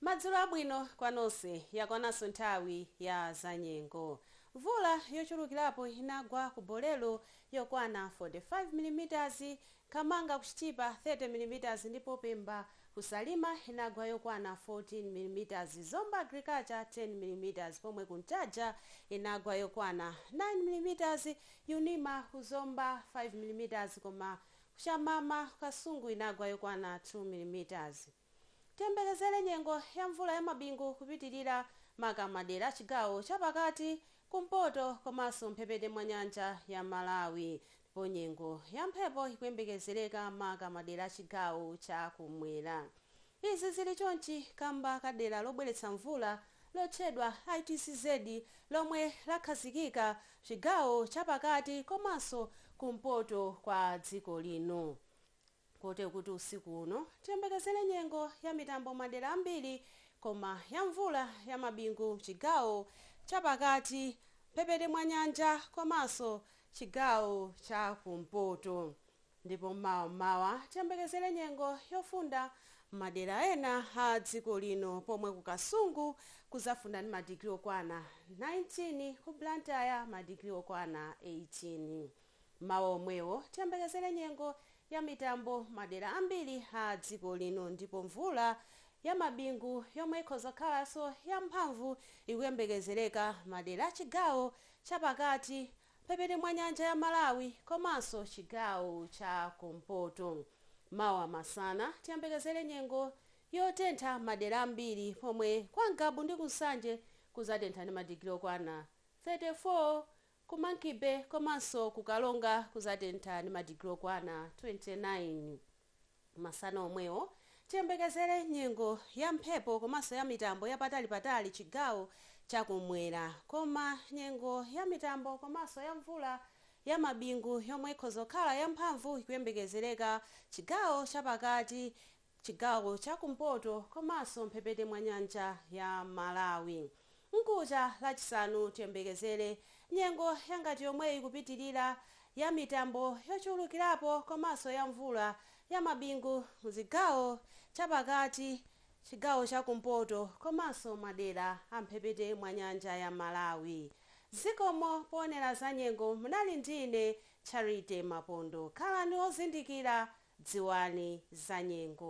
Madzulo abwino kwanonse yakwananso nthawi ya zanyengo. Mvula yochulukirapo inagwa ku Bolero yokwana 45 mm, Kamanga kuchitipa 30 mm ndipo Pemba kusalima inagwa yokwana 14 mm, Zomba Agriculture 10 mm, pomwe Kuntaja inagwa yokwana 9 mm, Unima kuzomba 5 mm, koma Shamama Kasungu inagwa yokwana 2 mm. Tiyembekezere nyengo ya mvula ya mabingu kupitirira madera chigawo chapakati kumpoto komanso mphepete mwa nyanja ya Malawi, ndipo nyengo ya mphepo ikuyembekezereka madera chigawo chakumwera. Izi zili chonchi kamba kadera lobweretsa mvula lotchedwa ITCZ lomwe lakhazikika chigawo chapakati komanso kumpoto kwa dziko lino. Kote kuti usiku uno tiyembekezere nyengo ya mitambo madera ambiri, koma ya mvula ya mabingu chigawo chapakati, mphepete mwa nyanja komanso chigawo cha kumpoto. Ndipo mmawa tiyembekezere nyengo yofunda madera ena a dziko lino, pomwe ku Kasungu kuzafunda ndi madigiri okwana 19, ku Blantyre madigiri okwana 18. Mawa omwewo tiyembekezere nyengo ya mitambo madera ambiri a dziko lino, ndipo mvula ya mabingu yomwe ikhoza khalanso ya mphamvu ikuyembekezereka madera chigawo chapakati, mphepete mwa nyanja ya Malawi komanso chigawo cha kumpoto. Mawa masana tiyembekezere nyengo yotentha madera ambiri, pomwe kwa Ngabu ndi Kusanje kuzatentha ndi madigiri okwana 34, ku Mankibe komanso ku Kalonga kuzatentha ndi madigiri okwana 29. Masana omwewo tiyembekezere nyengo ya mphepo komanso ya mitambo yapatali chigawo chakumwera, koma nyengo ya mitambo komanso ya mvula ya mabingu yomwe ikhoza kukhala ya mphamvu ikuyembekezereka chigawo chapakati, chigawo chakumpoto komanso mphepete mwa nyanja ya Malawi. Mkucha lachisanu tiyembekezere nyengo yangati yomweyi kupitirira ya mitambo yochulukirapo komanso ya mvula ya mabingu muzigawo chapakati, chigawo chakumpoto komanso madera a mphepete mwa nyanja ya Malawi. Zikomo poonera za nyengo, munali ndine Charity Mapondo. Khalani ozindikira, dziwani za nyengo.